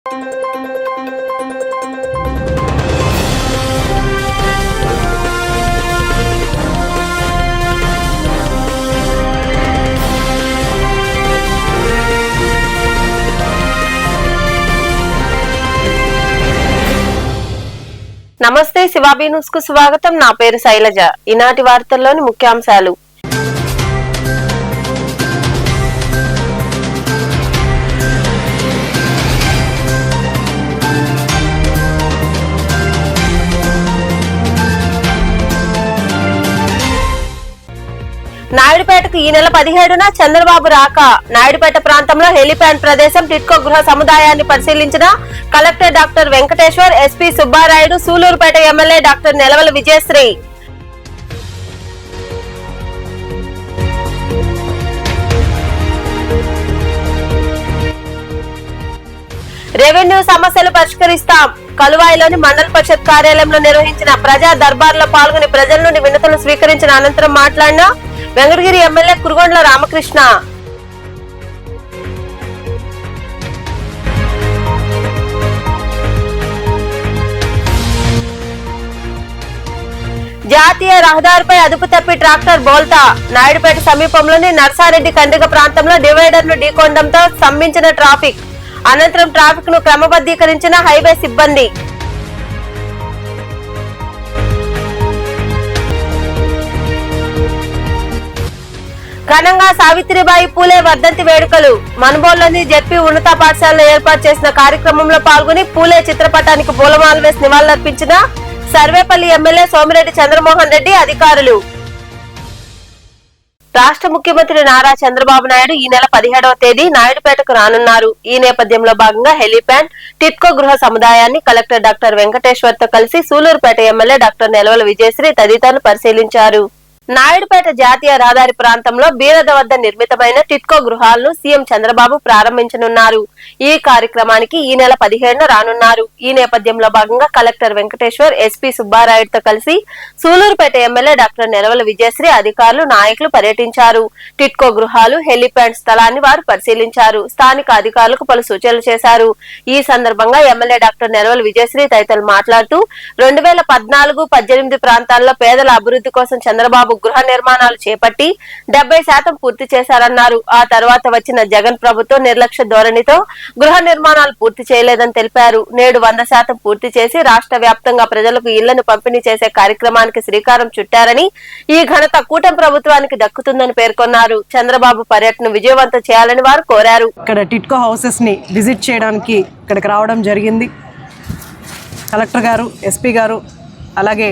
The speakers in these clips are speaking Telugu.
నమస్తే శివాబీ న్యూస్ కు స్వాగతం. నా పేరు శైలజ. ఈనాటి వార్తల్లోని ముఖ్యాంశాలు. నాయుడుపేటకు ఈ నెల 17న చంద్రబాబు రాక. నాయుడుపేట ప్రాంతంలో హెలిప్యాడ్ ప్రదేశం టిట్కో గృహ సముదాయాన్ని పరిశీలించిన collector doctor Venkateswar, SP Subbarayudu, Sullurupeta MLA doctor Nelavala Vijayasri. Revenue సమస్యలు పరిష్కరిస్తాం. కలువాయిలోని మండల పరిషత్ కార్యాలయంలో నిర్వహించిన ప్రజా దర్బార్లో పాల్గొని ప్రజల నుండి వినతులు స్వీకరించిన అనంతరం మాట్లాడిన వెంకటగిరి ఎమ్మెల్యే కురుగొండ్ల రామకృష్ణ. జాతీయ రహదారిపై అదుపు తప్పి ట్రాక్టర్ బోల్తా. నాయుడుపేట సమీపంలోని నర్సారెడ్డి కండ్రిగ ప్రాంతంలో డివైడర్ ను ఢీకొనడంతో స్తంభించిన ట్రాఫిక్. అనంతరం ట్రాఫిక్ ను క్రమబద్ధీకరించిన హైవే సిబ్బంది. ఘనంగా సావిత్రిబాయి పూలే వర్ధంతి వేడుకలు. మనుబోలులోని జెడ్పీ ఉన్నత పాఠశాలలో ఏర్పాటు చేసిన కార్యక్రమంలో పాల్గొని పూలే చిత్రపటానికి పూలమాలలు వేసి నివాళులర్పించిన సర్వేపల్లి ఎమ్మెల్యే సోమిరెడ్డి చంద్రమోహన్ రెడ్డి, అధికారులు. రాష్ట్ర ముఖ్యమంత్రి నారా చంద్రబాబు నాయుడు ఈ నెల 17వ తేదీ నాయుడుపేటకు రానున్నారు. ఈ నేపథ్యంలో భాగంగా హెలిప్యాడ్, టిట్కో గృహ సముదాయాన్ని కలెక్టర్ డాక్టర్ వెంకటేశ్వర్ తో కలిసి సూలూరుపేట ఎమ్మెల్యే డాక్టర్ నెలవల విజయశ్రీ తదితరులు పరిశీలించారు. నాయుడుపేట జాతీయ రహదారి ప్రాంతంలో బీరద వద్ద నిర్మితమైన టిట్కో గృహాలను సీఎం చంద్రబాబు ప్రారంభించనున్నారు. ఈ కార్యక్రమానికి ఈ నెల 17న రానున్నారు. ఈ నేపథ్యంలో భాగంగా కలెక్టర్ వెంకటేశ్వర్, ఎస్పీ సుబ్బారాయుడుతో కలిసి సూలూరుపేట ఎమ్మెల్యే డాక్టర్ నెలవల విజయశ్రీ, అధికారులు, నాయకులు పర్యటించారు. టిట్కో గృహాలు, హెలిప్యాడ్ స్థలాన్ని వారు పరిశీలించారు. స్థానిక అధికారులకు పలు సూచనలు చేశారు. ఈ సందర్భంగా ఎమ్మెల్యే డాక్టర్ నెలవల విజయశ్రీ తదితరులు మాట్లాడుతూ 2014-18 ప్రాంతాల్లో పేదల అభివృద్ధి కోసం చంద్రబాబు గృహ నిర్మాణాలు చేపట్టి 70% పూర్తి చేశారన్నారు. ఆ తర్వాత వచ్చిన జగన్ ప్రభుత్వం నిర్లక్ష్య ధోరణితో గృహ నిర్మాణాలు పూర్తి చేయలేదని తెలిపారు. నేడు 100% పూర్తి చేసి రాష్ట్ర వ్యాప్తంగా ప్రజలకు ఇళ్లను పంపిణీ చేసే కార్యక్రమానికి శ్రీకారం చుట్టారని, ఈ ఘనత కూటమి ప్రభుత్వానికి దక్కుతుందని పేర్కొన్నారు. చంద్రబాబు పర్యటన విజయవంతం చేయాలని వారు కోరారు. ఇక్కడ టిట్కో హౌసెస్ ని విజిట్ చేయడానికి ఇక్కడికి రావడం జరిగింది. కలెక్టర్ గారు, ఎస్పీ గారు, అలాగే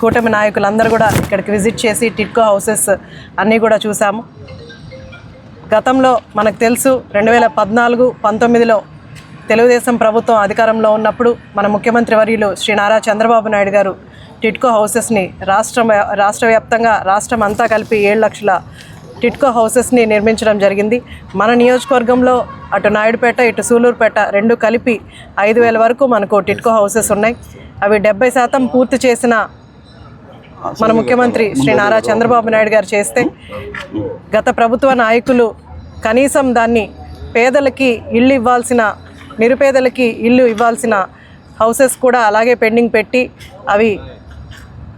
కూటమి నాయకులందరూ కూడా ఇక్కడికి విజిట్ చేసి టిట్కో హౌసెస్ అన్నీ కూడా చూసాము. గతంలో మనకు తెలుసు 2014-19లో తెలుగుదేశం ప్రభుత్వం అధికారంలో ఉన్నప్పుడు మన ముఖ్యమంత్రి వర్యులు శ్రీ నారా చంద్రబాబు నాయుడు గారు టిట్కో హౌసెస్ని రాష్ట్ర వ్యాప్తంగా రాష్ట్రం అంతా కలిపి 7 లక్షల టిట్కో హౌసెస్ని నిర్మించడం జరిగింది. మన నియోజకవర్గంలో అటు నాయుడుపేట, ఇటు సూలూరుపేట రెండు కలిపి 5,000 వరకు మనకు టిట్కో హౌసెస్ ఉన్నాయి. అవి 70% పూర్తి చేసిన మన ముఖ్యమంత్రి శ్రీ నారా చంద్రబాబు నాయుడు గారు చేస్తే, గత ప్రభుత్వ నాయకులు కనీసం దాన్ని పేదలకి ఇల్లు ఇవ్వాల్సిన, నిరుపేదలకి ఇల్లు ఇవ్వాల్సిన హౌసెస్ కూడా అలాగే పెండింగ్ పెట్టి అవి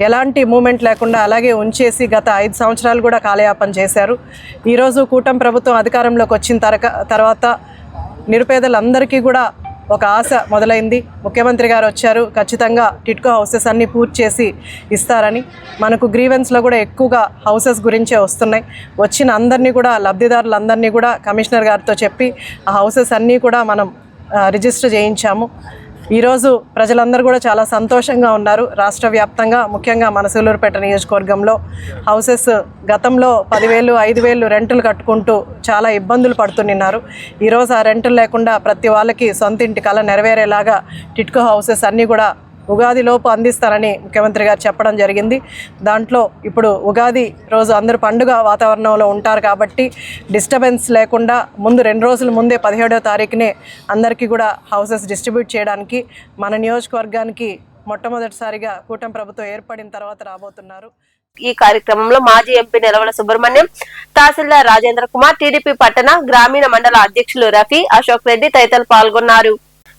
ఎలాంటి మూమెంట్ లేకుండా అలాగే ఉంచేసి గత 5 సంవత్సరాలు కూడా కాలయాపన చేశారు. ఈరోజు కూటమి ప్రభుత్వం అధికారంలోకి వచ్చిన తర్వాత నిరుపేదలందరికీ కూడా ఒక ఆశ మొదలైంది. ముఖ్యమంత్రి గారు వచ్చారు, ఖచ్చితంగా టిట్కో హౌసెస్ అన్నీ పూర్తి చేసి ఇస్తారని. మనకు గ్రీవెన్స్లో కూడా ఎక్కువగా హౌసెస్ గురించే వస్తున్నాయి. వచ్చిన అందరినీ కూడా, లబ్ధిదారులందరినీ కూడా కమిషనర్ గారితో చెప్పి ఆ హౌసెస్ అన్నీ కూడా మనం రిజిస్టర్ చేయించాము. ఈరోజు ప్రజలందరూ కూడా చాలా సంతోషంగా ఉన్నారు. రాష్ట్ర వ్యాప్తంగా, ముఖ్యంగా మన సూలూరుపేట నియోజకవర్గంలో హౌసెస్ గతంలో 10,000, 5,000 రెంటులు కట్టుకుంటూ చాలా ఇబ్బందులు పడుతున్నారు. ఈరోజు ఆ రెంటులు లేకుండా ప్రతి వాళ్ళకి సొంత ఇంటి కల నెరవేరేలాగా టిట్కో హౌసెస్ అన్నీ కూడా ఉగాదిలోపు అందిస్తారని ముఖ్యమంత్రి గారు చెప్పడం జరిగింది. దాంట్లో ఇప్పుడు ఉగాది రోజు అందరూ పండుగ వాతావరణంలో ఉంటారు కాబట్టి డిస్టర్బెన్స్ లేకుండా ముందు 2 రోజుల ముందే 17వ తారీఖునే అందరికీ కూడా హౌసెస్ డిస్ట్రిబ్యూట్ చేయడానికి మన నియోజకవర్గానికి మొట్టమొదటిసారిగా కూటమి ప్రభుత్వం ఏర్పడిన తర్వాత రాబోతున్నారు. ఈ కార్యక్రమంలో మాజీ ఎంపీ నెలవల సుబ్రహ్మణ్యం, తహసీల్దార్ రాజేంద్ర కుమార్, టీడీపీ పట్టణ గ్రామీణ మండల అధ్యక్షులు రఫీ, అశోక్ రెడ్డి తదితరులు పాల్గొన్నారు.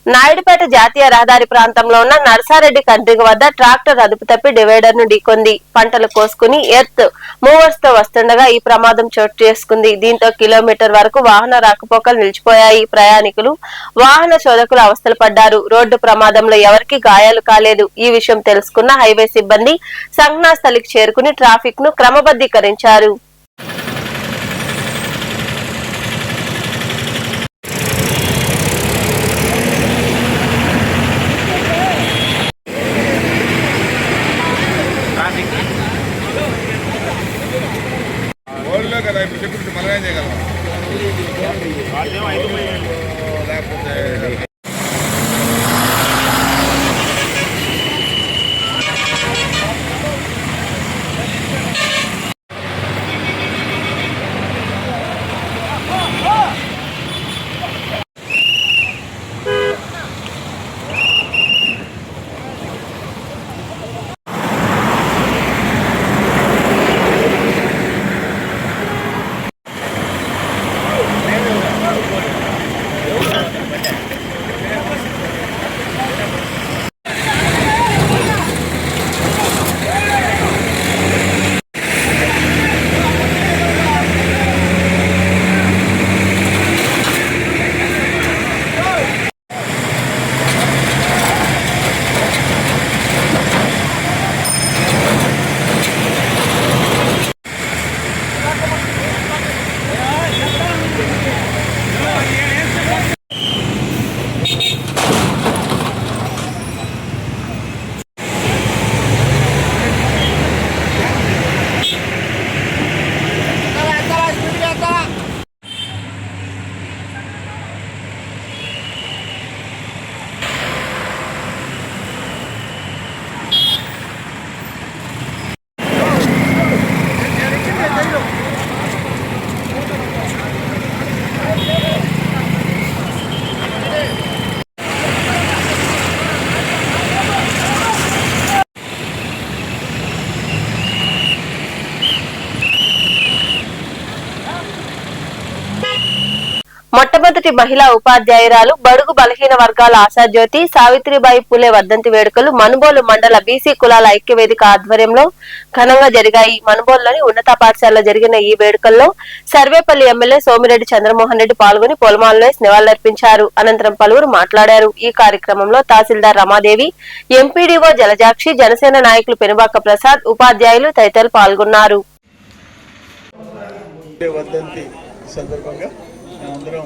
నాయుడుపేట జాతీయ రహదారి ప్రాంతంలో ఉన్న నర్సారెడ్డి కండ్రిగ వద్ద ట్రాక్టర్ అదుపు తప్పి డివైడర్ ను ఢీకొంది. పంటలు కోసుకుని ఎర్త్ మూవర్స్ తో వస్తుండగా ఈ ప్రమాదం చోటు చేసుకుంది. దీంతో కిలోమీటర్ వరకు వాహన రాకపోకలు నిలిచిపోయాయి. ప్రయాణికులు, వాహన శోధకులు అవస్థలు పడ్డారు. రోడ్డు ప్రమాదంలో ఎవరికీ గాయాలు కాలేదు. ఈ విషయం తెలుసుకున్న హైవే సిబ్బంది సంఘటనా స్థలికి చేరుకుని ట్రాఫిక్ ను క్రమబద్ధీకరించారు. కదా ఇప్పుడు సెక్యూరిటీ మనమే చేయగలం లేకపోతే మొట్టమొదటి మహిళా ఉపాధ్యాయురాలు, బడుగు బలహీన వర్గాల ఆశాజ్యోతి సావిత్రిబాయి పూలే వర్ధంతి వేడుకలు మనుబోలు మండల బీసీ కులాల ఐక్యవేదిక ఆధ్వర్యంలో ఘనంగా జరిగాయి. మనుబోలులోని ఉన్నత పాఠశాలలో జరిగిన ఈ వేడుకల్లో సర్వేపల్లి ఎమ్మెల్యే సోమిరెడ్డి చంద్రమోహన్ రెడ్డి పాల్గొని పూలమాలలు వేసి నివాళులర్పించారు. అనంతరం పలువురు మాట్లాడారు. ఈ కార్యక్రమంలో తహసీల్దార్ రమాదేవి, ఎంపీడీఓ జలజాక్షి, జనసేన నాయకులు పెనుబాక ప్రసాద్, ఉపాధ్యాయులు తదితరులు పాల్గొన్నారు. అందరం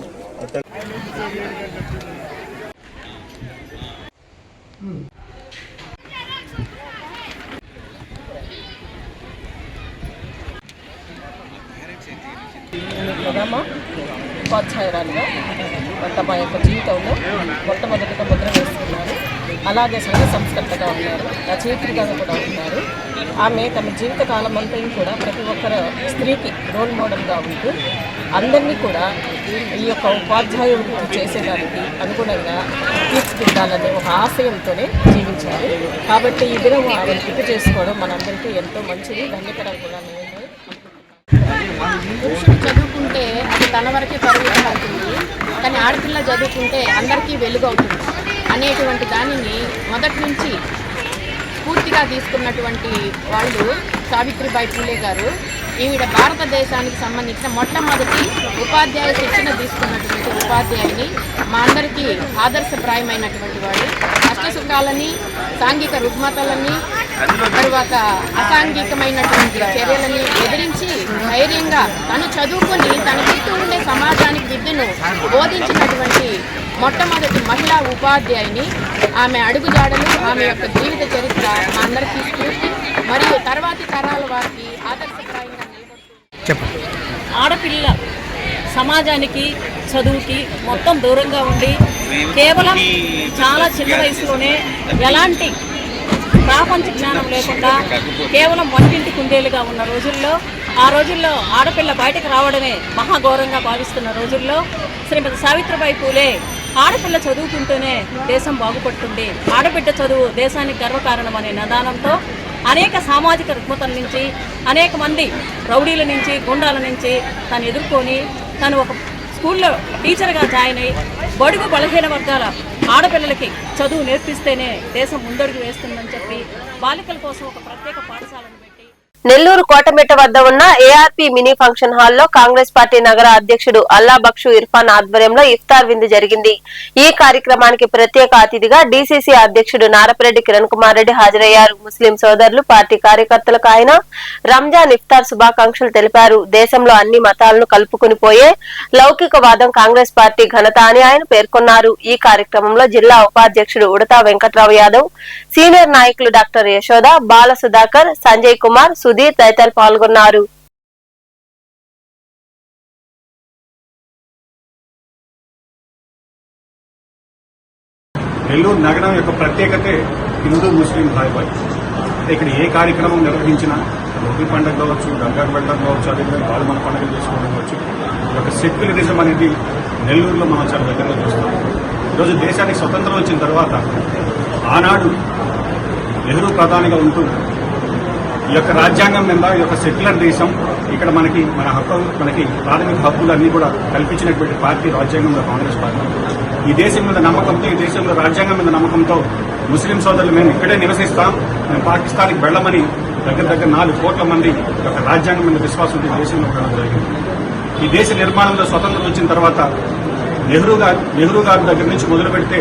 ప్రథమ ఉపాధ్యాయురాలుగా తమ యొక్క జీవితంలో మొట్టమొదటిగా ముద్ర వేస్తున్నారు. అలాగే సంఘ సంస్కర్తగా ఉన్నారు, రచయిత్రిగా కూడా ఉన్నారు. ఆమె తమ జీవిత కాలం అంతా కూడా ప్రతి ఒక్కరు స్త్రీకి రోల్ మోడల్గా ఉంటూ అందరినీ కూడా ఈ యొక్క ఉపాధ్యాయ వృత్తి చేసేదానికి అనుగుణంగా తీర్చిదిద్దాలనే ఒక ఆశయంతోనే జీవించారు. కాబట్టి ఈ దినం ఆమెను గుర్తు చేసుకోవడం మనందరికీ ఎంతో మంచిది, ధన్యకరం కూడా. పురుషుడు చదువుకుంటే అది తన వరకే పరిమితం అవుతుంది, కానీ ఆడపిల్ల చదువుకుంటే అందరికీ వెలుగు అవుతుంది అనేటువంటి దానిని మొదటి నుంచి స్ఫూర్తిగా తీసుకున్నటువంటి వాళ్ళు సావిత్రిబాయి పూలే గారు. ఈవిడ భారతదేశానికి సంబంధించిన మొట్టమొదటి ఉపాధ్యాయ శిక్షణ తీసుకున్నటువంటి ఉపాధ్యాయుని, మా అందరికీ ఆదర్శప్రాయమైనటువంటి వాడు. అష్టసుఖాలని, సాంఘిక రుగ్మతలని, తరువాత అసాంఘికమైనటువంటి చర్యలని ఎదిరించి ధైర్యంగా తను చదువుకొని తన చుట్టూ ఉండే సమాజానికి విద్యను బోధించినటువంటి మొట్టమొదటి మహిళా ఉపాధ్యాయుని. ఆమె అడుగుజాడలు, ఆమె యొక్క జీవిత చరిత్ర మా అందరికీ స్ఫూర్తి మరియు తర్వాతి తరాల వారికి ఆదర్శప్రాయంగా నిలబడుతుంది. ఆడపిల్ల సమాజానికి, చదువుకి మొత్తం దూరంగా ఉండి కేవలం చాలా చిన్న వయసులోనే ఎలాంటి ప్రాపంచ జ్ఞానం లేకుండా కేవలం వంటింటి కుందేలుగా ఉన్న రోజుల్లో, ఆ రోజుల్లో ఆడపిల్ల బయటకు రావడమే మహాఘోరంగా భావిస్తున్న రోజుల్లో శ్రీమతి సావిత్రిబాయి పూలే ఆడపిల్ల చదువుకుంటూనే దేశం బాగుపడుతుంది, ఆడబిడ్డ చదువు దేశానికి గర్వకారణం అనే నిదానంతో అనేక సామాజిక రుగ్మతల నుంచి, అనేక మంది రౌడీల నుంచి, గుండాల నుంచి తను ఎదుర్కొని తను ఒక స్కూల్లో టీచర్గా జాయిన్ అయ్యి బడుగు బలహీన వర్గాల ఆడపిల్లలకి చదువు నేర్పిస్తేనే దేశం ముందడుగు వేస్తుందని చెప్పి బాలికల కోసం ఒక ప్రత్యేక పాఠశాలను పెట్టి నెల్లూరు కోటమిట్ట వద్ద ఉన్న ఏఆర్పీ మినీ ఫంక్షన్ హాల్లో కాంగ్రెస్ పార్టీ నగర అధ్యక్షుడు అల్లా బక్షు ఇర్ఫాన్ ఆధ్వర్యంలో ఇఫ్తార్ విందు జరిగింది. ఈ కార్యక్రమానికి ప్రత్యేక అతిథిగా డీసీసీ అధ్యక్షుడు నారపరెడ్డి కిరణ్ కుమార్ రెడ్డి హాజరయ్యారు. ముస్లిం సోదరులు, పార్టీ కార్యకర్తలకు ఆయన రంజాన్ ఇఫ్తార్ శుభాకాంక్షలు తెలిపారు. దేశంలో అన్ని మతాలను కలుపుకుని పోయే లౌకికవాదం కాంగ్రెస్ పార్టీ ఘనత అని ఆయన పేర్కొన్నారు. ఈ కార్యక్రమంలో జిల్లా ఉపాధ్యక్షుడు ఉడతా వెంకట్రావు యాదవ్, సీనియర్ నాయకులు డాక్టర్ యశోద, బాల సుధాకర్, సంజయ్ కుమార్, సుధీర్ తదితరులు పాల్గొన్నారు. నెల్లూరు నగరం యొక్క ప్రత్యేకతే హిందూ ముస్లిం భాయ్. ఇక్కడ ఏ కార్యక్రమం నిర్వహించినా రోగి పండుగ కావచ్చు, గంగా పండుగ కావచ్చు, అదేవిధంగా వాళ్ళు మన పండుగలు చేసుకోవడం కావచ్చు, ఒక సెక్యులరిజం అనేది నెల్లూరులో మనం చాలా దగ్గరగా చూస్తాం. ఈరోజు దేశానికి స్వతంత్రం వచ్చిన తర్వాత ఆనాడు నెహ్రూ ప్రధానిగా ఉంటూ ఈ యొక్క రాజ్యాంగం మీద ఈ యొక్క సెక్యులర్ దేశం ఇక్కడ మనకి మనకి ప్రాథమిక హక్కులన్నీ కూడా కల్పించినటువంటి పార్టీ రాజ్యాంగంలో కాంగ్రెస్ పార్టీ. ఈ దేశం మీద నమ్మకంతో, ఈ దేశంలో రాజ్యాంగం మీద నమ్మకంతో ముస్లిం సోదరులు మేము ఇక్కడే నివసిస్తాం, మేము పాకిస్తాన్కి వెళ్లమని దగ్గర 4 కోట్ల మంది యొక్క రాజ్యాంగం మీద విశ్వాసంతో ఈ దేశంలో ఉండడం జరిగింది. ఈ దేశ నిర్మాణంలో స్వతంత్రం వచ్చిన తర్వాత నెహ్రూ గారి దగ్గర నుంచి మొదలు పెడితే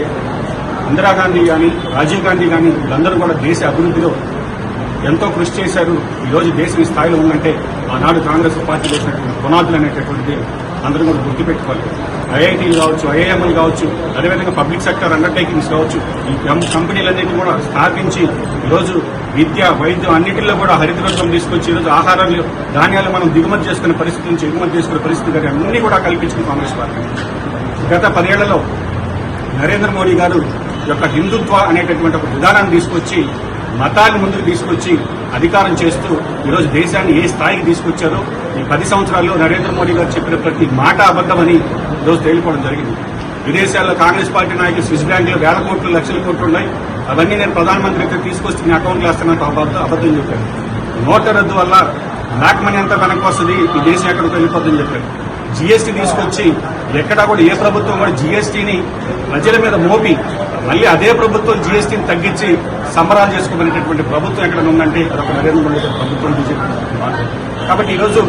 ఇందిరాగాంధీ కానీ, రాజీవ్ గాంధీ కానీ వీళ్ళందరూ కూడా దేశ అభివృద్ధిలో ఎంతో కృషి చేశారు. ఈరోజు దేశం ఈ స్థాయిలో ఉందంటే ఆనాడు కాంగ్రెస్ పార్టీ చేసినటువంటి పునాదులు అనేటటువంటిది అందరూ కూడా గుర్తుపెట్టుకోవాలి. ఐఐటీలు కావచ్చు, ఐఐఎంలు కావచ్చు, అదేవిధంగా పబ్లిక్ సెక్టర్ అండర్టేకింగ్స్ కావచ్చు, ఈ కంపెనీలన్నింటినీ కూడా స్థాపించి ఈరోజు విద్య, వైద్యం అన్నింటిలో కూడా హరితవృత్తం తీసుకొచ్చి ఈరోజు ఆహారాలు, ధాన్యాలు మనం దిగుమతి చేసుకునే పరిస్థితి నుంచి ఎగుమతి చేసుకునే పరిస్థితి కానీ అన్ని కూడా కల్పించింది కాంగ్రెస్ పార్టీ. గత 10 ఏళ్లలో నరేంద్ర మోడీ గారు యొక్క హిందుత్వ అనేటటువంటి ఒక విధానాన్ని తీసుకొచ్చి మతాన్ని ముందుకు తీసుకొచ్చి అధికారం చేస్తూ ఈరోజు దేశాన్ని ఏ స్థాయికి తీసుకొచ్చారో ఈ 10 సంవత్సరాల్లో నరేంద్ర మోడీ గారు చెప్పిన ప్రతి మాట అబద్దమని ఈరోజు తేలిపోవడం జరిగింది. విదేశాల్లో కాంగ్రెస్ పార్టీ నాయకులు స్విస్ బ్యాంకులు 1000 కోట్లు, లక్షల కోట్లు ఉన్నాయి, అవన్నీ నేను ప్రధానమంత్రికి తీసుకొచ్చి మీ అకౌంట్లో వేస్తానంటూ అబద్దం చెప్పారు. నోట్ల రద్దు వల్ల బ్లాక్ మనీ అంతా వెనక్కి వస్తుంది, ఈ దేశం ఎక్కడికి వెళ్ళిపోతుందని చెప్పారు. జీఎస్టీ తీసుకొచ్చి ఎక్కడా కూడా ఏ ప్రభుత్వం కూడా జీఎస్టీని ప్రజల మీద మోపి మళ్ళీ అదే ప్రభుత్వం జీఎస్టీని తగ్గించి సంబరాలు చేసుకోగలిగినటువంటి ప్రభుత్వం ఎక్కడ ఉందంటే అదొక నరేంద్ర మోడీ ప్రభుత్వం, బీజేపీ. కాబట్టి ఈరోజు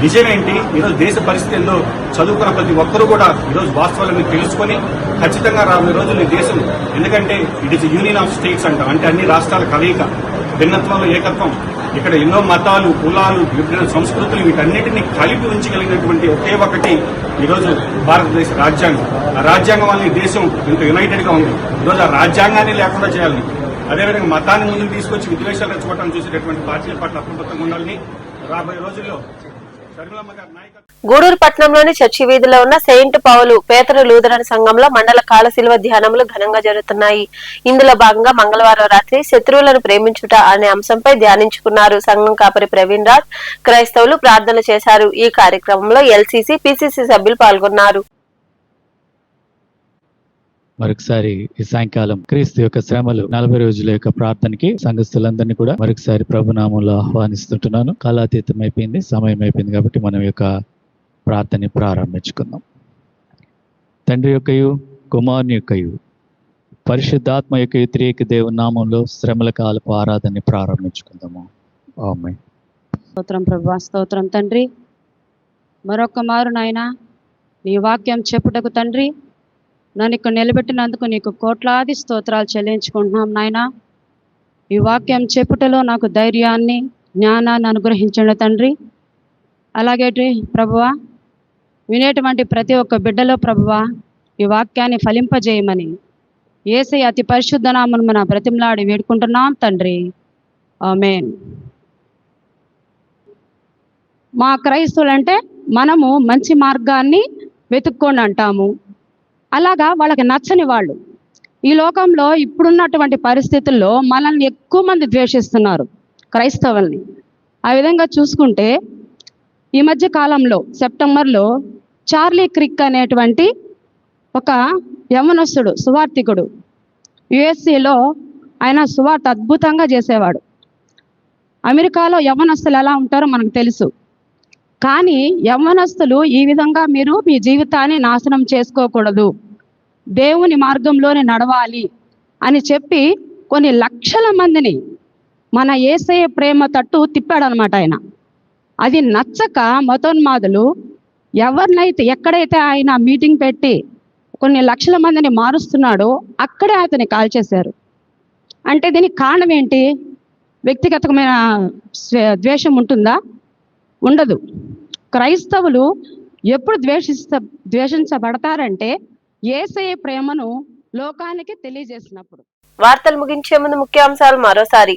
నిజమేంటి, ఈరోజు దేశ పరిస్థితి ఏందో చదువుకున్న ప్రతి ఒక్కరూ కూడా ఈరోజు వాస్తవాలను తెలుసుకొని ఖచ్చితంగా రాబోయే రోజులు ఈ దేశం, ఎందుకంటే it is union of states అంటాం, అంటే అన్ని రాష్ట్రాల కలయిక, భిన్నత్వంలో ఏకత్వం. ఇక్కడ ఎన్నో మతాలు, కులాలు, విభిన్న సంస్కృతులు వీటన్నిటిని కలిపి ఉంచగలిగినటువంటి ఒకే ఒకటి ఈరోజు భారతదేశ రాజ్యాంగం. ఆ రాజ్యాంగం వల్ల ఈ దేశం ఇంత యునైటెడ్ గా ఉంది. ఈరోజు ఆ రాజ్యాంగాన్ని లేకుండా చేయాలని, అదేవిధంగా మతాన్ని ముందుకు తీసుకొచ్చి విద్వేషాలు రెచ్చగొట్టడం చూసేటటువంటి పార్టీల పట్ల అప్రమత్తంగా ఉండాలని రాబోయే రోజుల్లో షర్మిలమ్మ గారి నాయకత్వం. గూడూరు పట్టణంలోని చర్చి వీధిలో ఉన్న సెయింట్ పౌలు పేతురు లూథరన్ సంఘంలో మండల కాలశిల్వ ధ్యానములు ఘనంగా జరుగుతున్నాయి. ఇందులో భాగంగా మంగళవారం రాత్రి శత్రువులను ప్రేమించుట అనే అంశంపై ధ్యానించుకున్నారు. సంఘం కాపరి ప్రవీణ్ రాజ్, క్రైస్తవులు ప్రార్థన చేశారు. ఈ కార్యక్రమంలో ఎల్సీసీ, పీసీసీ సభ్యులు పాల్గొన్నారు. మరొకసారి ఈ సాయంకాలం క్రీస్తు యొక్క శ్రమలు 40 రోజుల యొక్క ప్రార్థనకి సంఘస్థులందరినీ కూడా మరొకసారి ప్రభునామంలో ఆహ్వానిస్తుంటున్నాను. కాలాతీతం అయిపోయింది, సమయం అయిపోయింది కాబట్టి మనం యొక్క ప్రార్థనని ప్రారంభించుకుందాం. తండ్రి యొక్కయు, కుమారుని యొక్కయు, పరిశుద్ధాత్మ యొక్క త్రియేక దేవుని నామంలో శ్రమల కాలపు ఆరాధనని ప్రారంభించుకుందాము. ఆమేన్. స్తోత్రం ప్రభువా, స్తోత్రం తండ్రి. మరొక మారు నాయన నీ వాక్యం చెప్పుటకు తండ్రి నన్ను ఇక్కడ నిలబెట్టినందుకు నీకు కోట్లాది స్తోత్రాలు చెల్లించుకుంటున్నాం నాయన. ఈ వాక్యం చెప్పుటలో నాకు ధైర్యాన్ని, జ్ఞానాన్ని అనుగ్రహించండి తండ్రి. అలాగే ప్రభువా వినేటువంటి ప్రతి ఒక్క బిడ్డలో ప్రభువా ఈ వాక్యాన్ని ఫలింపజేయమని యేసయ్య అతి పరిశుద్ధ నామమున మన బ్రతిమలాడి వేడుకుంటున్నాం తండ్రి. ఆమేన్. మా క్రైస్తవులంటే మనము మంచి మార్గాన్ని వెతుక్కోండి అంటాము. అలాగా వాళ్ళకి నచ్చని వాళ్ళు ఈ లోకంలో ఇప్పుడున్నటువంటి పరిస్థితుల్లో మనల్ని ఎక్కువ మంది ద్వేషిస్తున్నారు, క్రైస్తవుల్ని. ఆ విధంగా చూసుకుంటే ఈ మధ్య కాలంలో సెప్టెంబర్లో చార్లీ క్రిక్ అనేటువంటి ఒక యవనస్తుడు, సువార్థికుడు, యుఎస్ఏలో ఆయన సువార్త అద్భుతంగా చేసేవాడు. అమెరికాలో యవనస్తులు ఎలా ఉంటారో మనకు తెలుసు. కానీ యవ్వనస్తులు ఈ విధంగా మీరు మీ జీవితాన్ని నాశనం చేసుకోకూడదు, దేవుని మార్గంలోనే నడవాలి అని చెప్పి కొన్ని లక్షల మందిని మన యేసయ్య ప్రేమ తట్టు తిప్పాడనమాట ఆయన. అది నచ్చక మతోన్మాదులు ఎవరినైతే ఎక్కడైతే ఆయన మీటింగ్ పెట్టి కొన్ని లక్షల మందిని మారుస్తున్నాడో అక్కడే అతన్ని కాల్చేశారు. అంటే దీనికి కారణం ఏంటి? వ్యక్తిగతమైన ద్వేషం ఉంటుందా? ఉండదు. క్రైస్తవులు ఎప్పుడు ద్వేషించబడతారంటే యేసయ్య ప్రేమను లోకానికి తెలియజేసినప్పుడు. వార్తలు ముగించే ముందు ముఖ్యాంశాలు మరోసారి.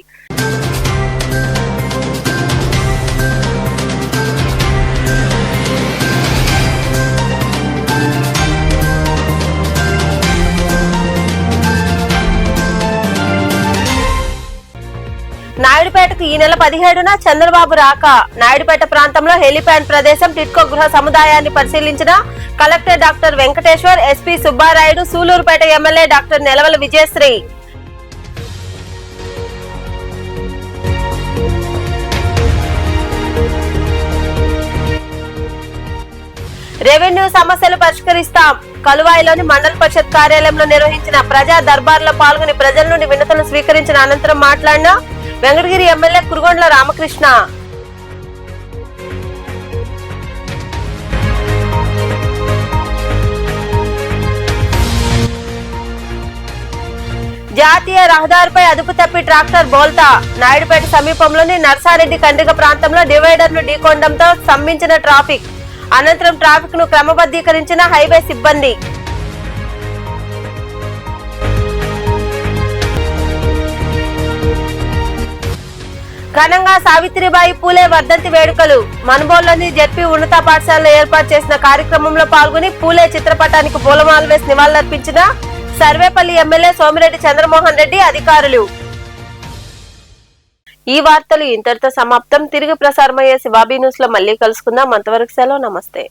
నాయుడుపేటకు ఈ నెల 17న చంద్రబాబు రాక నాయుడుపేట ప్రాంతంలో హెలిప్యాడ్ ప్రదేశం టిట్కో గృహ సముదాయాన్ని పరిశీలించిన collector doctor Venkateswar, SP Subbarayudu, Sullurupeta MLA doctor Nelavala Vijayasri. Revenue సమస్యలు పరిష్కరిస్తాం. కలువాయిలోని మండల పరిషత్ కార్యాలయంలో నిర్వహించిన ప్రజా దర్బార్లో పాల్గొని ప్రజల నుండి వినతులను స్వీకరించిన అనంతరం మాట్లాడిన వెంకటగిరి ఎమ్మెల్యే కురుగొండ్ల రామకృష్ణ. జాతీయ రహదారిపై అదుపు తప్పి ట్రాక్టర్ బోల్తా. నాయుడుపేట సమీపంలోని నర్సారెడ్డి కండ్రిగ ప్రాంతంలో డివైడర్ ను ఢీకొనడంతో స్తంభించిన ట్రాఫిక్. అనంతరం ట్రాఫిక్ ను క్రమబద్ధీకరించిన హైవే సిబ్బంది. ఘనంగా సావిత్రిబాయి పూలే వర్ధంతి వేడుకలు. మనుబోలులోని జెడ్పీ ఉన్నత పాఠశాలలో ఏర్పాటు చేసిన కార్యక్రమంలో పాల్గొని పూలే చిత్రపటానికి పూలమాల వేసి నివాళులర్పించిన సర్వేపల్లి ఎమ్మెల్యే సోమిరెడ్డి చంద్రమోహన్ రెడ్డి, అధికారులు. ఈ వార్తలు ఇంతటితో సమాప్తం. తిరిగి ప్రసారమయ్యే శివాబీ న్యూస్ లో మళ్ళీ కలుసుకుందాం. అంతవరకు సెలవు. నమస్తే.